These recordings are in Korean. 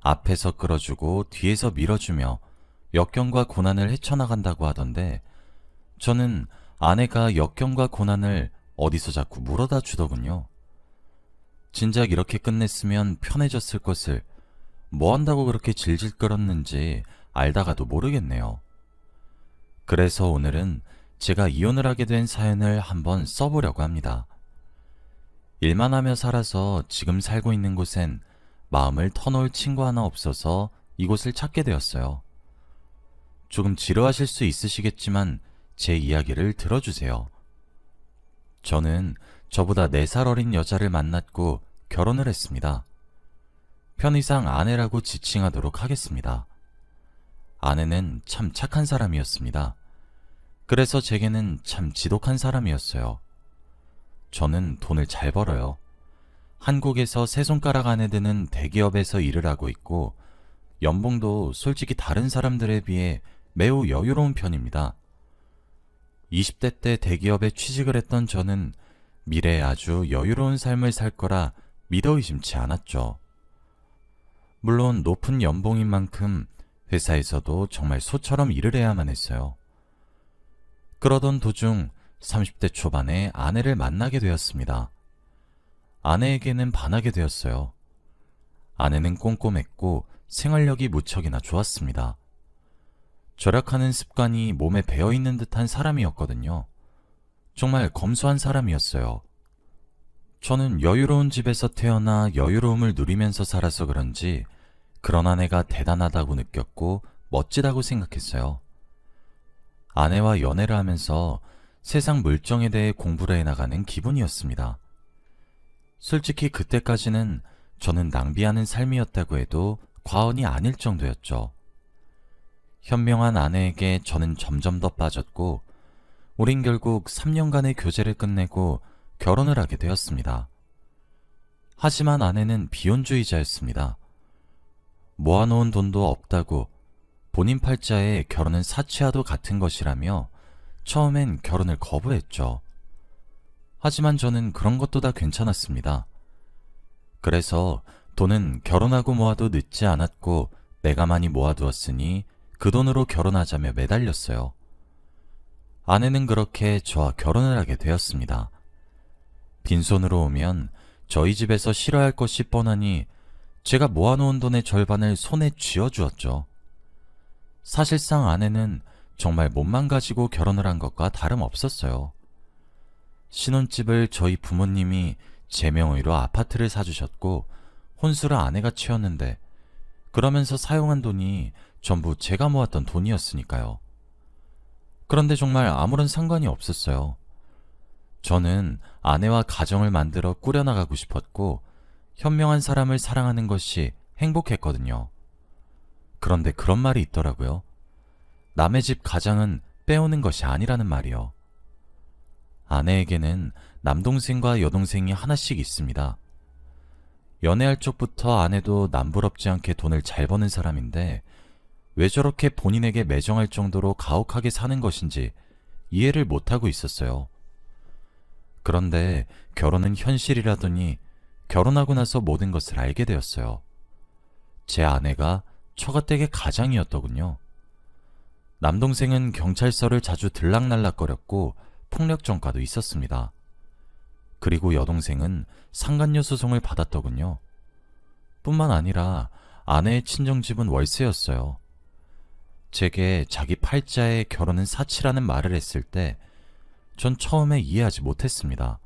앞에서 끌어주고 뒤에서 밀어주며 역경과 고난을 헤쳐나간다고 하던데 저는 아내가 역경과 고난을 어디서 자꾸 물어다 주더군요. 진작 이렇게 끝냈으면 편해졌을 것을 뭐 한다고 그렇게 질질 끌었는지 알다가도 모르겠네요. 그래서 오늘은 제가 이혼을 하게 된 사연을 한번 써보려고 합니다. 일만 하며 살아서 지금 살고 있는 곳엔 마음을 터놓을 친구 하나 없어서 이곳을 찾게 되었어요. 조금 지루하실 수 있으시겠지만 제 이야기를 들어주세요. 저는 저보다 4살 어린 여자를 만났고 결혼을 했습니다. 편의상 아내라고 지칭하도록 하겠습니다. 아내는 참 착한 사람이었습니다. 그래서 제게는 참 지독한 사람이었어요. 저는 돈을 잘 벌어요. 한국에서 세 손가락 안에 드는 대기업에서 일을 하고 있고 연봉도 솔직히 다른 사람들에 비해 매우 여유로운 편입니다. 20대 때 대기업에 취직을 했던 저는 미래에 아주 여유로운 삶을 살 거라 믿어 의심치 않았죠. 물론 높은 연봉인 만큼 회사에서도 정말 소처럼 일을 해야만 했어요. 그러던 도중 30대 초반에 아내를 만나게 되었습니다. 아내에게는 반하게 되었어요. 아내는 꼼꼼했고 생활력이 무척이나 좋았습니다. 절약하는 습관이 몸에 배어있는 듯한 사람이었거든요. 정말 검소한 사람이었어요. 저는 여유로운 집에서 태어나 여유로움을 누리면서 살아서 그런지 그런 아내가 대단하다고 느꼈고 멋지다고 생각했어요. 아내와 연애를 하면서 세상 물정에 대해 공부를 해나가는 기분이었습니다. 솔직히 그때까지는 저는 낭비하는 삶이었다고 해도 과언이 아닐 정도였죠. 현명한 아내에게 저는 점점 더 빠졌고 우린 결국 3년간의 교제를 끝내고 결혼을 하게 되었습니다. 하지만 아내는 비혼주의자였습니다. 모아놓은 돈도 없다고 본인 팔자에 결혼은 사치와도 같은 것이라며 처음엔 결혼을 거부했죠. 하지만 저는 그런 것도 다 괜찮았습니다. 그래서 돈은 결혼하고 모아도 늦지 않았고 내가 많이 모아두었으니 그 돈으로 결혼하자며 매달렸어요. 아내는 그렇게 저와 결혼을 하게 되었습니다. 빈손으로 오면 저희 집에서 싫어할 것이 뻔하니 제가 모아놓은 돈의 절반을 손에 쥐어주었죠. 사실상 아내는 정말 몸만 가지고 결혼을 한 것과 다름없었어요. 신혼집을 저희 부모님이 제 명의로 아파트를 사주셨고 혼수를 아내가 채웠는데 그러면서 사용한 돈이 전부 제가 모았던 돈이었으니까요. 그런데 정말 아무런 상관이 없었어요. 저는 아내와 가정을 만들어 꾸려나가고 싶었고 현명한 사람을 사랑하는 것이 행복했거든요. 그런데 그런 말이 있더라고요. 남의 집 가장은 빼오는 것이 아니라는 말이요. 아내에게는 남동생과 여동생이 하나씩 있습니다. 연애할 적부터 아내도 남부럽지 않게 돈을 잘 버는 사람인데 왜 저렇게 본인에게 매정할 정도로 가혹하게 사는 것인지 이해를 못하고 있었어요. 그런데 결혼은 현실이라더니 결혼하고 나서 모든 것을 알게 되었어요. 제 아내가 처가댁의 가장이었더군요. 남동생은 경찰서를 자주 들락날락거렸고 폭력 전과도 있었습니다. 그리고 여동생은 상간녀 소송을 받았더군요. 뿐만 아니라 아내의 친정집은 월세였어요. 제게 자기 팔자에 결혼은 사치라는 말을 했을 때 전 처음에 이해하지 못했습니다.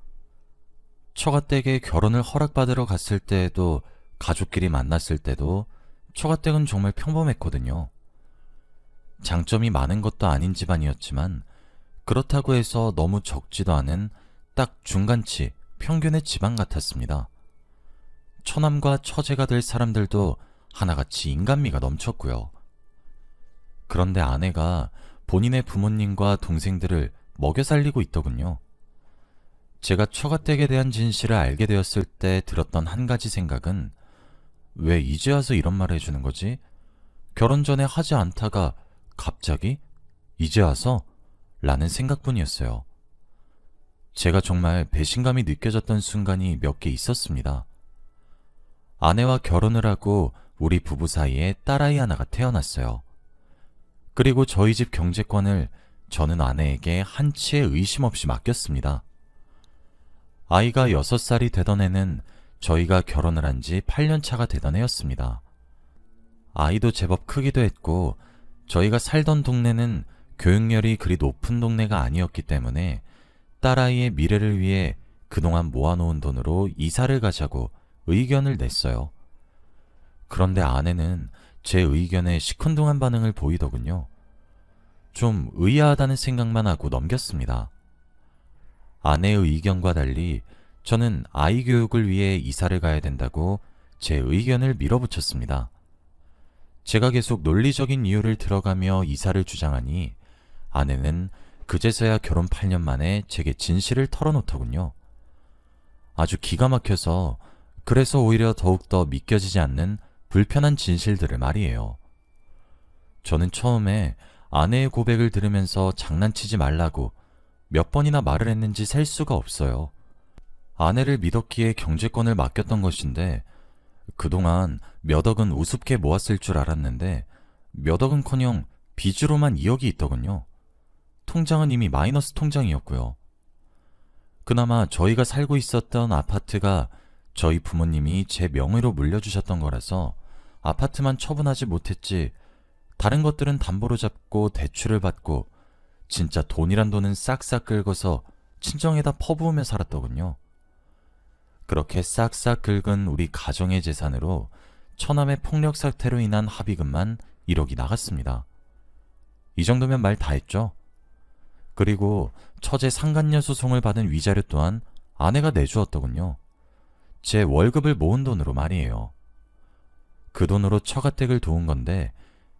처가댁에 결혼을 허락받으러 갔을 때에도 가족끼리 만났을 때도 처가댁은 정말 평범했거든요. 장점이 많은 것도 아닌 집안이었지만 그렇다고 해서 너무 적지도 않은 딱 중간치 평균의 집안 같았습니다. 처남과 처제가 될 사람들도 하나같이 인간미가 넘쳤고요. 그런데 아내가 본인의 부모님과 동생들을 먹여 살리고 있더군요. 제가 처가댁에 대한 진실을 알게 되었을 때 들었던 한 가지 생각은 왜 이제 와서 이런 말을 해주는 거지? 결혼 전에 하지 않다가 갑자기? 이제 와서? 라는 생각뿐이었어요. 제가 정말 배신감이 느껴졌던 순간이 몇 개 있었습니다. 아내와 결혼을 하고 우리 부부 사이에 딸아이 하나가 태어났어요. 그리고 저희 집 경제권을 저는 아내에게 한치의 의심 없이 맡겼습니다. 아이가 6살이 되던 해는 저희가 결혼을 한 지 8년 차가 되던 해였습니다. 아이도 제법 크기도 했고 저희가 살던 동네는 교육열이 그리 높은 동네가 아니었기 때문에 딸아이의 미래를 위해 그동안 모아놓은 돈으로 이사를 가자고 의견을 냈어요. 그런데 아내는 제 의견에 시큰둥한 반응을 보이더군요. 좀 의아하다는 생각만 하고 넘겼습니다. 아내의 의견과 달리 저는 아이 교육을 위해 이사를 가야 된다고 제 의견을 밀어붙였습니다. 제가 계속 논리적인 이유를 들어가며 이사를 주장하니 아내는 그제서야 결혼 8년 만에 제게 진실을 털어놓더군요. 아주 기가 막혀서 그래서 오히려 더욱더 믿겨지지 않는 불편한 진실들을 말이에요. 저는 처음에 아내의 고백을 들으면서 장난치지 말라고 몇 번이나 말을 했는지 셀 수가 없어요. 아내를 믿었기에 경제권을 맡겼던 것인데 그동안 몇 억은 우습게 모았을 줄 알았는데 몇 억은커녕 빚으로만 2억이 있더군요. 통장은 이미 마이너스 통장이었고요. 그나마 저희가 살고 있었던 아파트가 저희 부모님이 제 명의로 물려주셨던 거라서 아파트만 처분하지 못했지 다른 것들은 담보로 잡고 대출을 받고 진짜 돈이란 돈은 싹싹 긁어서 친정에다 퍼부으며 살았더군요. 그렇게 싹싹 긁은 우리 가정의 재산으로 처남의 폭력 사태로 인한 합의금만 1억이 나갔습니다. 이 정도면 말 다 했죠? 그리고 처제 상간녀 소송을 받은 위자료 또한 아내가 내주었더군요. 제 월급을 모은 돈으로 말이에요. 그 돈으로 처가댁을 도운 건데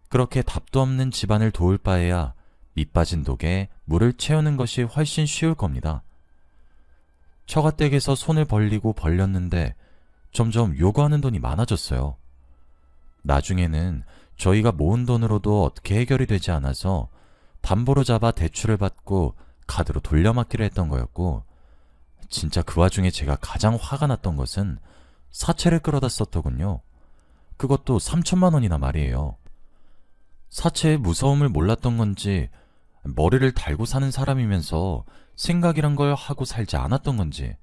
그렇게 답도 없는 집안을 도울 바에야 밑 빠진 독에 물을 채우는 것이 훨씬 쉬울 겁니다. 처가댁에서 손을 벌리고 벌렸는데 점점 요구하는 돈이 많아졌어요. 나중에는 저희가 모은 돈으로도 어떻게 해결이 되지 않아서 담보로 잡아 대출을 받고 카드로 돌려막기로 했던 거였고 진짜 그 와중에 제가 가장 화가 났던 것은 사채를 끌어다 썼더군요. 그것도 3천만 원이나 말이에요. 사채의 무서움을 몰랐던 건지 머리를 달고 사는 사람이면서 생각이란 걸 하고 살지 않았던 건지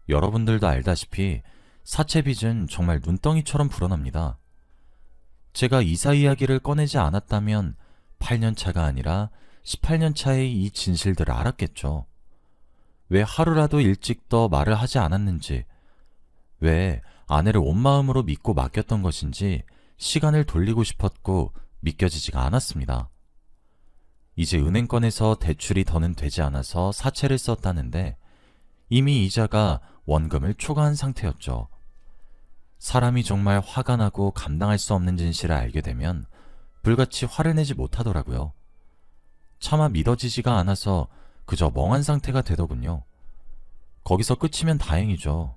여러분들도 알다시피 사채 빚은 정말 눈덩이처럼 불어납니다. 제가 이사 이야기를 꺼내지 않았다면 8년 차가 아니라 18년 차의 이 진실들을 알았겠죠. 왜 하루라도 일찍 더 말을 하지 않았는지, 왜 아내를 온 마음으로 믿고 맡겼던 것인지 시간을 돌리고 싶었고 믿겨지지가 않았습니다. 이제 은행권에서 대출이 더는 되지 않아서 사채를 썼다는데 이미 이자가 원금을 초과한 상태였죠. 사람이 정말 화가 나고 감당할 수 없는 진실을 알게 되면 불같이 화를 내지 못하더라고요. 차마 믿어지지가 않아서 그저 멍한 상태가 되더군요. 거기서 끝이면 다행이죠.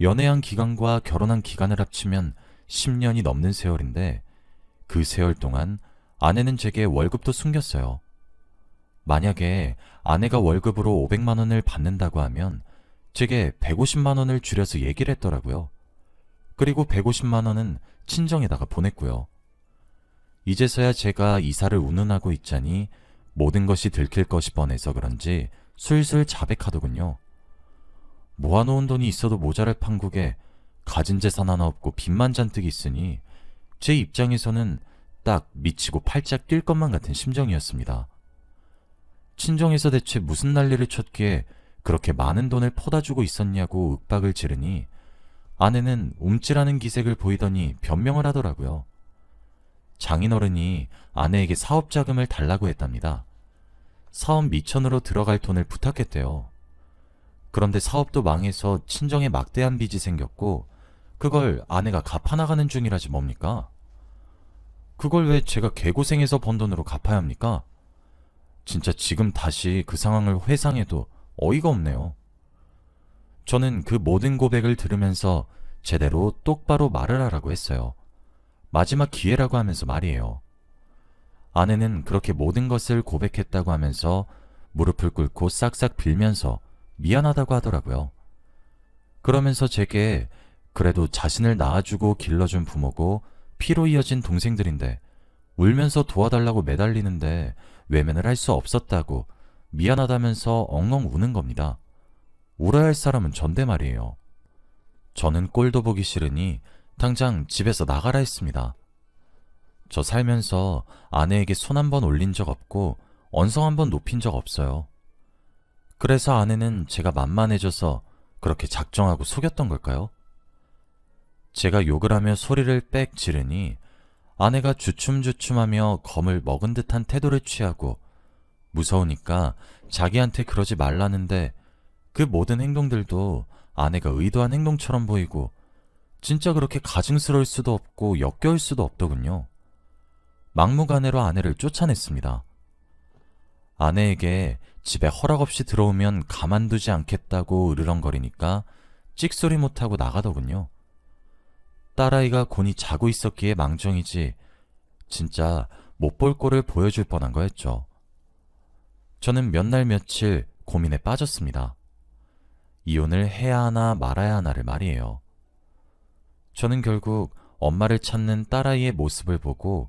연애한 기간과 결혼한 기간을 합치면 10년이 넘는 세월인데 그 세월 동안 아내는 제게 월급도 숨겼어요. 만약에 아내가 월급으로 500만 원을 받는다고 하면 제게 150만 원을 줄여서 얘기를 했더라고요. 그리고 150만 원은 친정에다가 보냈고요. 이제서야 제가 이사를 운운하고 있자니 모든 것이 들킬 것이 뻔해서 그런지 술술 자백하더군요. 모아놓은 돈이 있어도 모자랄 판국에 가진 재산 하나 없고 빚만 잔뜩 있으니 제 입장에서는 딱 미치고 팔짝 뛸 것만 같은 심정이었습니다. 친정에서 대체 무슨 난리를 쳤기에 그렇게 많은 돈을 퍼다주고 있었냐고 윽박을 지르니 아내는 움찔하는 기색을 보이더니 변명을 하더라고요. 장인어른이 아내에게 사업 자금을 달라고 했답니다. 사업 미천으로 들어갈 돈을 부탁했대요. 그런데 사업도 망해서 친정에 막대한 빚이 생겼고 그걸 아내가 갚아나가는 중이라지 뭡니까? 그걸 왜 제가 개고생해서 번 돈으로 갚아야 합니까? 진짜 지금 다시 그 상황을 회상해도 어이가 없네요. 저는 그 모든 고백을 들으면서 제대로 똑바로 말을 하라고 했어요. 마지막 기회라고 하면서 말이에요. 아내는 그렇게 모든 것을 고백했다고 하면서 무릎을 꿇고 싹싹 빌면서 미안하다고 하더라고요. 그러면서 제게 그래도 자신을 낳아주고 길러준 부모고 피로 이어진 동생들인데 울면서 도와달라고 매달리는데 외면을 할 수 없었다고 미안하다면서 엉엉 우는 겁니다. 울어야 할 사람은 전데 말이에요. 저는 꼴도 보기 싫으니 당장 집에서 나가라 했습니다. 저 살면서 아내에게 손 한 번 올린 적 없고 언성 한 번 높인 적 없어요. 그래서 아내는 제가 만만해져서 그렇게 작정하고 속였던 걸까요? 제가 욕을 하며 소리를 빽 지르니 아내가 주춤주춤하며 검을 먹은 듯한 태도를 취하고 무서우니까 자기한테 그러지 말라는데 그 모든 행동들도 아내가 의도한 행동처럼 보이고 진짜 그렇게 가증스러울 수도 없고 역겨울 수도 없더군요. 막무가내로 아내를 쫓아냈습니다. 아내에게 집에 허락 없이 들어오면 가만두지 않겠다고 으르렁거리니까 찍소리 못하고 나가더군요. 딸아이가 곤히 자고 있었기에 망정이지 진짜 못 볼 꼴을 보여줄 뻔한 거였죠. 저는 몇 날 며칠 고민에 빠졌습니다. 이혼을 해야 하나 말아야 하나를 말이에요. 저는 결국 엄마를 찾는 딸아이의 모습을 보고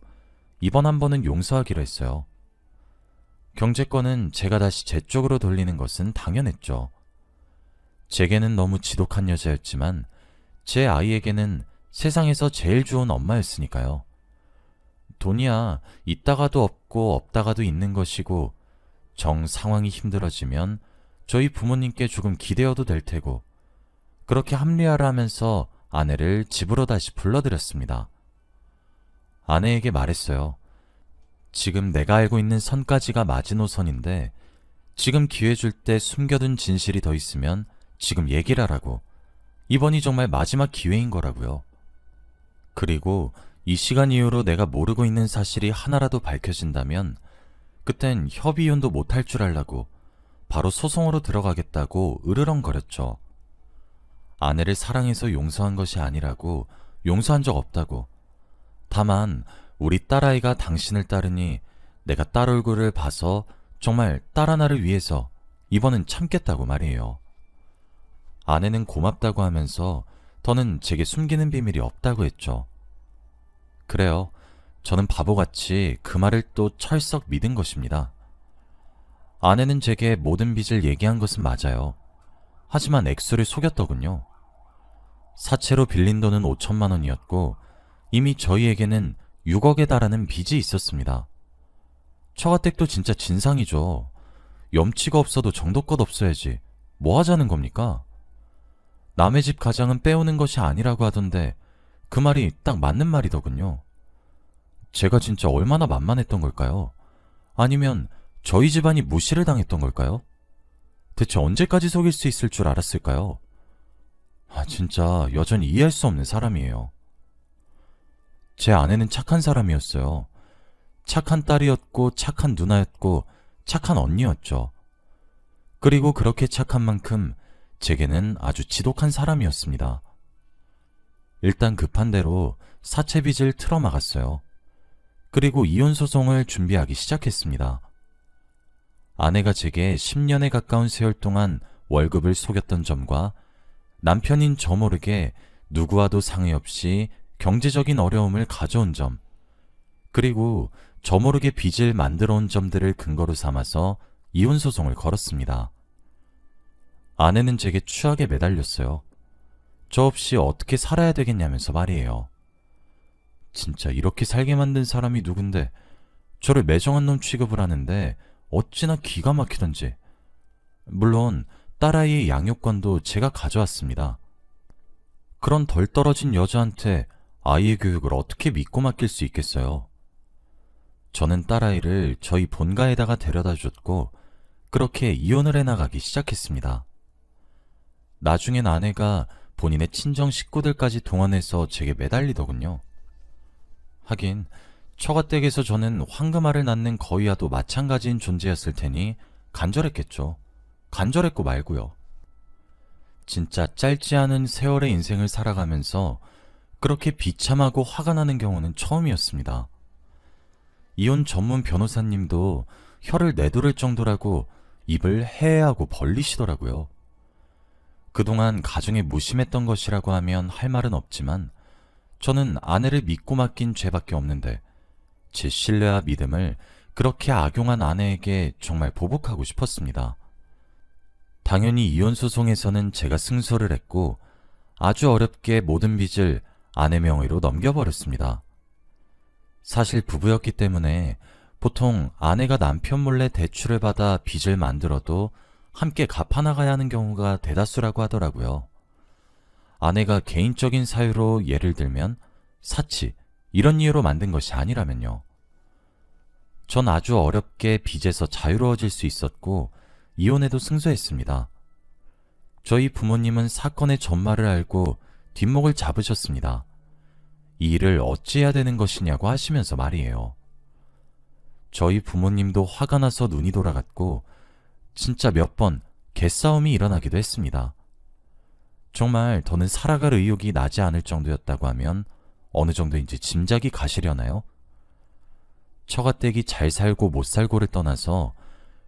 이번 한 번은 용서하기로 했어요. 경제권은 제가 다시 제 쪽으로 돌리는 것은 당연했죠. 제게는 너무 지독한 여자였지만 제 아이에게는 세상에서 제일 좋은 엄마였으니까요. 돈이야 있다가도 없고 없다가도 있는 것이고 정 상황이 힘들어지면 저희 부모님께 조금 기대어도 될 테고 그렇게 합리화를 하면서 아내를 집으로 다시 불러들였습니다. 아내에게 말했어요. 지금 내가 알고 있는 선까지가 마지노선인데 지금 기회 줄 때 숨겨둔 진실이 더 있으면 지금 얘기를 하라고. 이번이 정말 마지막 기회인 거라고요. 그리고 이 시간 이후로 내가 모르고 있는 사실이 하나라도 밝혀진다면 그땐 협의이혼도 못할 줄 알라고 바로 소송으로 들어가겠다고 으르렁거렸죠. 아내를 사랑해서 용서한 것이 아니라고, 용서한 적 없다고. 다만 우리 딸아이가 당신을 따르니 내가 딸 얼굴을 봐서 정말 딸 하나를 위해서 이번은 참겠다고 말이에요. 아내는 고맙다고 하면서 더는 제게 숨기는 비밀이 없다고 했죠. 그래요. 저는 바보같이 그 말을 또 철썩 믿은 것입니다. 아내는 제게 모든 빚을 얘기한 것은 맞아요. 하지만 액수를 속였더군요. 사채로 빌린 돈은 5천만 원이었고 이미 저희에게는 6억에 달하는 빚이 있었습니다. 처가댁도 진짜 진상이죠. 염치가 없어도 정도껏 없어야지 뭐 하자는 겁니까? 남의 집 가장은 빼오는 것이 아니라고 하던데 그 말이 딱 맞는 말이더군요. 제가 진짜 얼마나 만만했던 걸까요? 아니면 저희 집안이 무시를 당했던 걸까요? 대체 언제까지 속일 수 있을 줄 알았을까요? 진짜 여전히 이해할 수 없는 사람이에요. 제 아내는 착한 사람이었어요. 착한 딸이었고 착한 누나였고 착한 언니였죠. 그리고 그렇게 착한 만큼 제게는 아주 지독한 사람이었습니다. 일단 급한 대로 사채빚을 틀어막았어요. 그리고 이혼소송을 준비하기 시작했습니다. 아내가 제게 10년에 가까운 세월 동안 월급을 속였던 점과 남편인 저 모르게 누구와도 상의 없이 경제적인 어려움을 가져온 점, 그리고 저 모르게 빚을 만들어 온 점들을 근거로 삼아서 이혼소송을 걸었습니다. 아내는 제게 추하게 매달렸어요. 저 없이 어떻게 살아야 되겠냐면서 말이에요. 진짜 이렇게 살게 만든 사람이 누군데 저를 매정한 놈 취급을 하는데 어찌나 기가 막히던지. 물론 딸아이의 양육권도 제가 가져왔습니다. 그런 덜 떨어진 여자한테 아이의 교육을 어떻게 믿고 맡길 수 있겠어요. 저는 딸아이를 저희 본가에다가 데려다 줬고 그렇게 이혼을 해나가기 시작했습니다. 나중엔 아내가 본인의 친정 식구들까지 동원해서 제게 매달리더군요. 하긴 처가댁에서 저는 황금알을 낳는 거위와도 마찬가지인 존재였을 테니 간절했겠죠. 간절했고 말고요. 진짜 짧지 않은 세월의 인생을 살아가면서 그렇게 비참하고 화가 나는 경우는 처음이었습니다. 이혼 전문 변호사님도 혀를 내두를 정도라고 입을 해하고 벌리시더라고요. 그동안 가정에 무심했던 것이라고 하면 할 말은 없지만 저는 아내를 믿고 맡긴 죄밖에 없는데 제 신뢰와 믿음을 그렇게 악용한 아내에게 정말 보복하고 싶었습니다. 당연히 이혼 소송에서는 제가 승소를 했고 아주 어렵게 모든 빚을 아내 명의로 넘겨버렸습니다. 사실 부부였기 때문에 보통 아내가 남편 몰래 대출을 받아 빚을 만들어도 함께 갚아나가야 하는 경우가 대다수라고 하더라고요. 아내가 개인적인 사유로 예를 들면 사치, 이런 이유로 만든 것이 아니라면요. 전 아주 어렵게 빚에서 자유로워질 수 있었고 이혼에도 승소했습니다. 저희 부모님은 사건의 전말을 알고 뒷목을 잡으셨습니다. 이 일을 어찌해야 되는 것이냐고 하시면서 말이에요. 저희 부모님도 화가 나서 눈이 돌아갔고 진짜 몇 번 개싸움이 일어나기도 했습니다. 정말 더는 살아갈 의욕이 나지 않을 정도였다고 하면 어느 정도인지 짐작이 가시려나요? 처가댁이 잘 살고 못 살고를 떠나서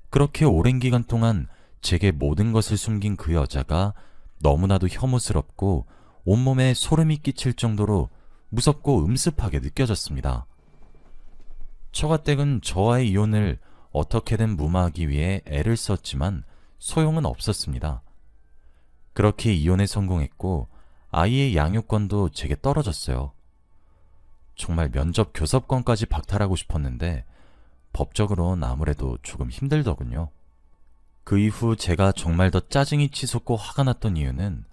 그렇게 오랜 기간 동안 제게 모든 것을 숨긴 그 여자가 너무나도 혐오스럽고 온몸에 소름이 끼칠 정도로 무섭고 음습하게 느껴졌습니다. 처가댁은 저와의 이혼을 어떻게든 무마하기 위해 애를 썼지만 소용은 없었습니다. 그렇게 이혼에 성공했고 아이의 양육권도 제게 떨어졌어요. 정말 면접 교섭권까지 박탈하고 싶었는데 법적으로는 아무래도 조금 힘들더군요. 그 이후 제가 정말 더 짜증이 치솟고 화가 났던 이유는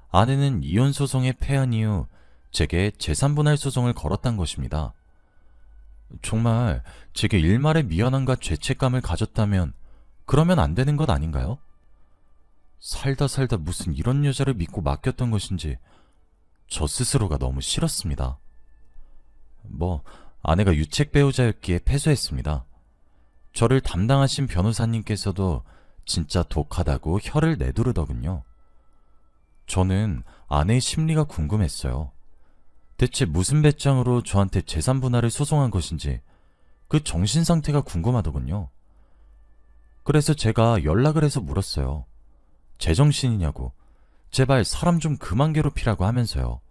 아내는 이혼 소송에 패한 이후 제게 재산분할 소송을 걸었단 것입니다. 정말 제게 일말의 미안함과 죄책감을 가졌다면 그러면 안 되는 것 아닌가요? 살다 무슨 이런 여자를 믿고 맡겼던 것인지 저 스스로가 너무 싫었습니다. 아내가 유책 배우자였기에 패소했습니다. 저를 담당하신 변호사님께서도 진짜 독하다고 혀를 내두르더군요. 저는 아내의 심리가 궁금했어요. 대체 무슨 배짱으로 저한테 재산 분할을 소송한 것인지 그 정신 상태가 궁금하더군요. 그래서 제가 연락을 해서 물었어요. 제정신이냐고, 제발 사람 좀 그만 괴롭히라고 하면서요.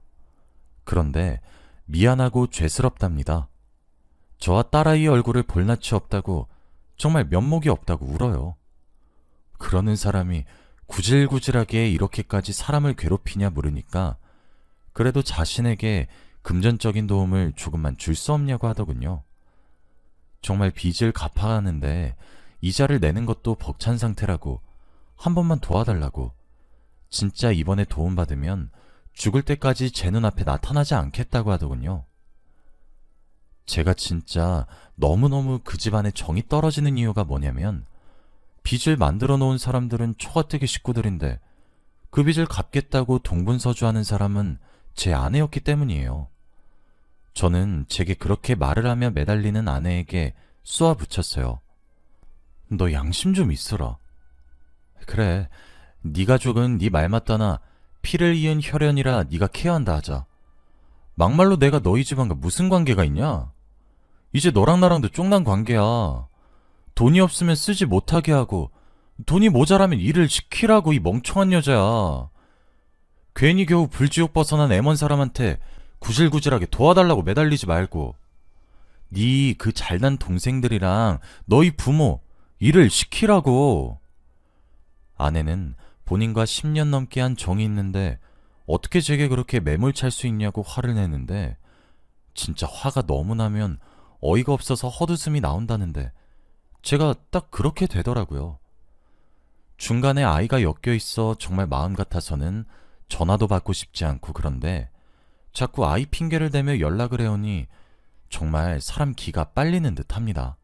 그런데 미안하고 죄스럽답니다. 저와 딸아이의 얼굴을 볼 낯이 없다고, 정말 면목이 없다고 울어요. 그러는 사람이 구질구질하게 이렇게까지 사람을 괴롭히냐 물으니까 그래도 자신에게 금전적인 도움을 조금만 줄 수 없냐고 하더군요. 정말 빚을 갚아가는데 이자를 내는 것도 벅찬 상태라고, 한 번만 도와달라고, 진짜 이번에 도움받으면 죽을 때까지 제 눈앞에 나타나지 않겠다고 하더군요. 제가 진짜 너무너무 그 집안에 정이 떨어지는 이유가 뭐냐면 빚을 만들어 놓은 사람들은 처가댁의 식구들인데 그 빚을 갚겠다고 동분서주하는 사람은 제 아내였기 때문이에요. 저는 제게 그렇게 말을 하며 매달리는 아내에게 쏘아붙였어요. 너 양심 좀 있어라. 그래, 네 가족은 네 말 맞다나 피를 이은 혈연이라 네가 케어한다 하자. 막말로 내가 너희 집안과 무슨 관계가 있냐? 이제 너랑 나랑도 쫑난 관계야. 돈이 없으면 쓰지 못하게 하고 돈이 모자라면 일을 시키라고, 이 멍청한 여자야. 괜히 겨우 불지옥 벗어난 애먼 사람한테 구질구질하게 도와달라고 매달리지 말고 네 그 잘난 동생들이랑 너희 부모 일을 시키라고. 아내는 본인과 10년 넘게 한 정이 있는데 어떻게 제게 그렇게 매몰찰 수 있냐고 화를 내는데, 진짜 화가 너무 나면 어이가 없어서 헛웃음이 나온다는데 제가 딱 그렇게 되더라고요. 중간에 아이가 엮여 있어 정말 마음 같아서는 전화도 받고 싶지 않고, 그런데 자꾸 아이 핑계를 대며 연락을 해오니 정말 사람 기가 빨리는 듯 합니다.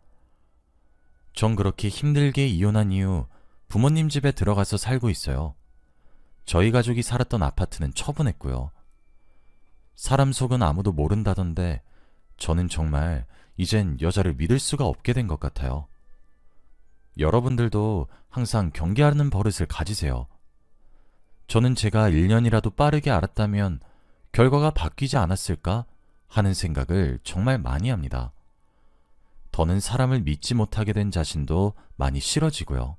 전 그렇게 힘들게 이혼한 이후 부모님 집에 들어가서 살고 있어요. 저희 가족이 살았던 아파트는 처분했고요. 사람 속은 아무도 모른다던데 저는 정말 이젠 여자를 믿을 수가 없게 된 것 같아요. 여러분들도 항상 경계하는 버릇을 가지세요. 저는 제가 1년이라도 빠르게 알았다면 결과가 바뀌지 않았을까 하는 생각을 정말 많이 합니다. 더는 사람을 믿지 못하게 된 자신도 많이 싫어지고요.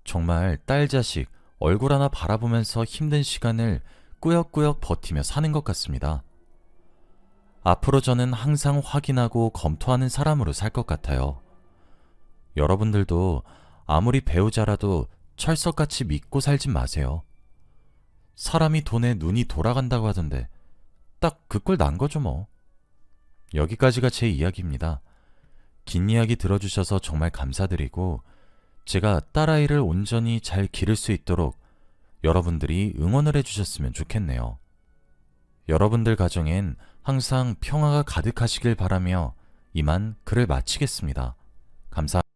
정말 딸 자식 얼굴 하나 바라보면서 힘든 시간을 꾸역꾸역 버티며 사는 것 같습니다. 앞으로 저는 항상 확인하고 검토하는 사람으로 살 것 같아요. 여러분들도 아무리 배우자라도 철석같이 믿고 살진 마세요. 사람이 돈에 눈이 돌아간다고 하던데 딱 그 꼴 난 거죠 뭐. 여기까지가 제 이야기입니다. 긴 이야기 들어주셔서 정말 감사드리고 제가 딸아이를 온전히 잘 기를 수 있도록 여러분들이 응원을 해주셨으면 좋겠네요. 여러분들 가정엔 항상 평화가 가득하시길 바라며 이만 글을 마치겠습니다. 감사합니다.